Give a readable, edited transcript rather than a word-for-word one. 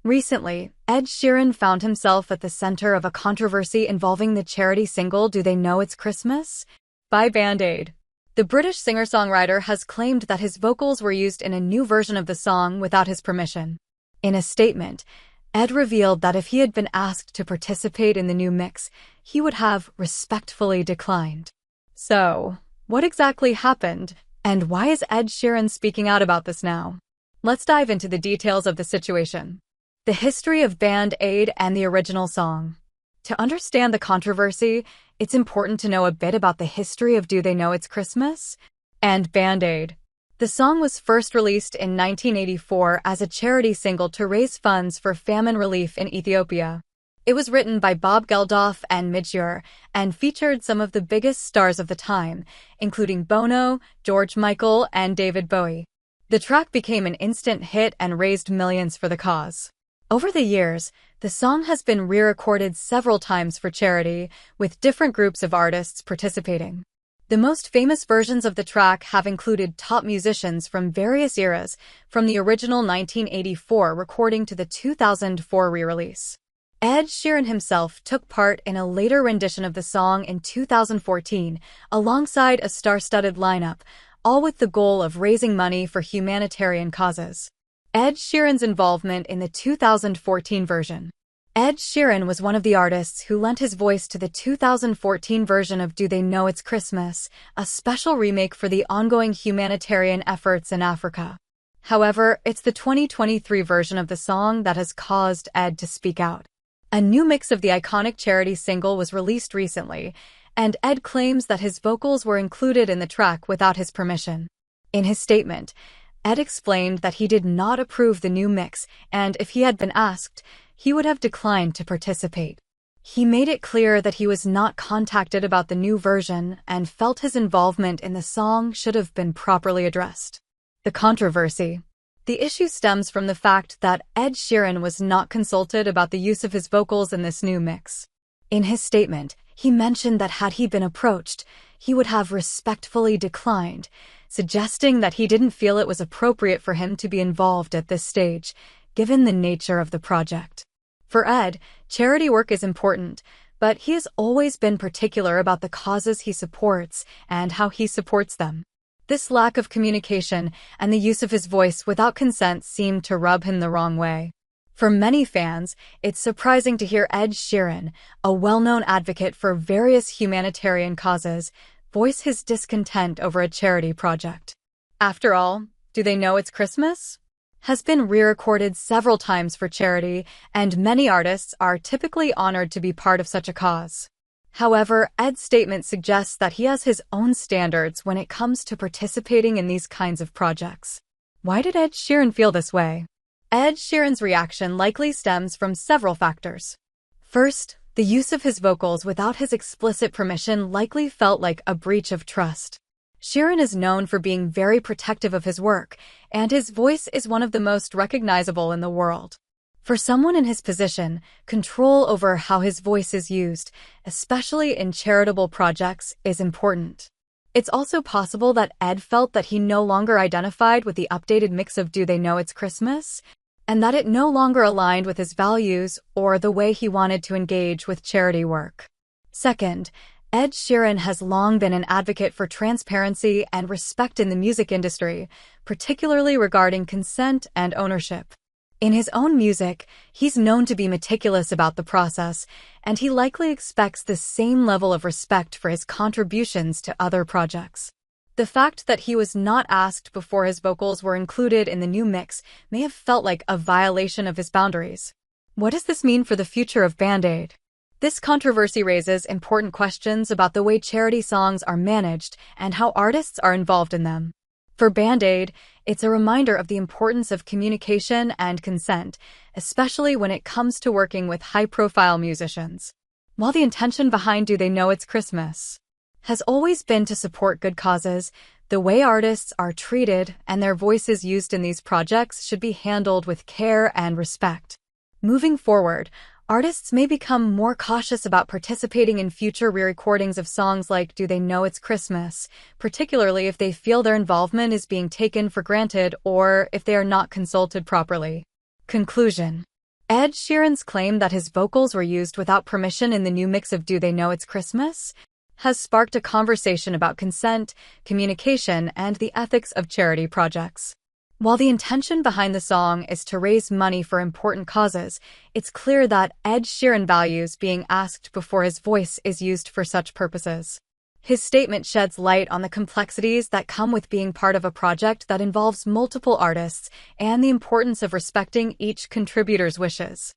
Recently, Ed Sheeran found himself at the center of a controversy involving the charity single Do They Know It's Christmas? By Band Aid. The British singer-songwriter has claimed that his vocals were used in a new version of the song without his permission. In a statement, Ed revealed that if he had been asked to participate in the new mix, he would have respectfully declined. So, what exactly happened, and why is Ed Sheeran speaking out about this now? Let's dive into the details of the situation. The history of Band Aid and the original song. To understand the controversy, it's important to know a bit about the history of Do They Know It's Christmas? And Band Aid. The song was first released in 1984 as a charity single to raise funds for famine relief in Ethiopia. It was written by Bob Geldof and Midge Ure and featured some of the biggest stars of the time, including Bono, George Michael, and David Bowie. The track became an instant hit and raised millions for the cause. Over the years, the song has been re-recorded several times for charity, with different groups of artists participating. The most famous versions of the track have included top musicians from various eras, from the original 1984 recording to the 2004 re-release. Ed Sheeran himself took part in a later rendition of the song in 2014, alongside a star-studded lineup, all with the goal of raising money for humanitarian causes. Ed Sheeran's involvement in the 2014 version. Ed Sheeran was one of the artists who lent his voice to the 2014 version of Do They Know It's Christmas, a special remake for the ongoing humanitarian efforts in Africa. However, it's the 2023 version of the song that has caused Ed to speak out. A new mix of the iconic charity single was released recently, and Ed claims that his vocals were included in the track without his permission. In his statement, Ed explained that he did not approve the new mix, and if he had been asked, he would have declined to participate. He made it clear that he was not contacted about the new version and felt his involvement in the song should have been properly addressed. The controversy. The issue stems from the fact that Ed Sheeran was not consulted about the use of his vocals in this new mix. In his statement, he mentioned that had he been approached, he would have respectfully declined, suggesting that he didn't feel it was appropriate for him to be involved at this stage, given the nature of the project. For Ed, charity work is important, but he has always been particular about the causes he supports and how he supports them. This lack of communication and the use of his voice without consent seemed to rub him the wrong way. For many fans, it's surprising to hear Ed Sheeran, a well-known advocate for various humanitarian causes, voice his discontent over a charity project. After all, Do They Know It's Christmas? Has been re-recorded several times for charity, and many artists are typically honored to be part of such a cause. However, Ed's statement suggests that he has his own standards when it comes to participating in these kinds of projects. Why did Ed Sheeran feel this way? Ed Sheeran's reaction likely stems from several factors. First, the use of his vocals without his explicit permission likely felt like a breach of trust. Sheeran is known for being very protective of his work, and his voice is one of the most recognizable in the world. For someone in his position, control over how his voice is used, especially in charitable projects, is important. It's also possible that Ed felt that he no longer identified with the updated mix of Do They Know It's Christmas? And that it no longer aligned with his values or the way he wanted to engage with charity work. Second, Ed Sheeran has long been an advocate for transparency and respect in the music industry, particularly regarding consent and ownership. In his own music, he's known to be meticulous about the process, and he likely expects the same level of respect for his contributions to other projects. The fact that he was not asked before his vocals were included in the new mix may have felt like a violation of his boundaries. What does this mean for the future of Band Aid? This controversy raises important questions about the way charity songs are managed and how artists are involved in them. For Band Aid, it's a reminder of the importance of communication and consent, especially when it comes to working with high-profile musicians. While the intention behind Do They Know It's Christmas? Has always been to support good causes, the way artists are treated and their voices used in these projects should be handled with care and respect. Moving forward, artists may become more cautious about participating in future re-recordings of songs like Do They Know It's Christmas, particularly if they feel their involvement is being taken for granted or if they are not consulted properly. Conclusion. Ed Sheeran's claim that his vocals were used without permission in the new mix of Do They Know It's Christmas has sparked a conversation about consent, communication, and the ethics of charity projects. While the intention behind the song is to raise money for important causes, it's clear that Ed Sheeran values being asked before his voice is used for such purposes. His statement sheds light on the complexities that come with being part of a project that involves multiple artists and the importance of respecting each contributor's wishes.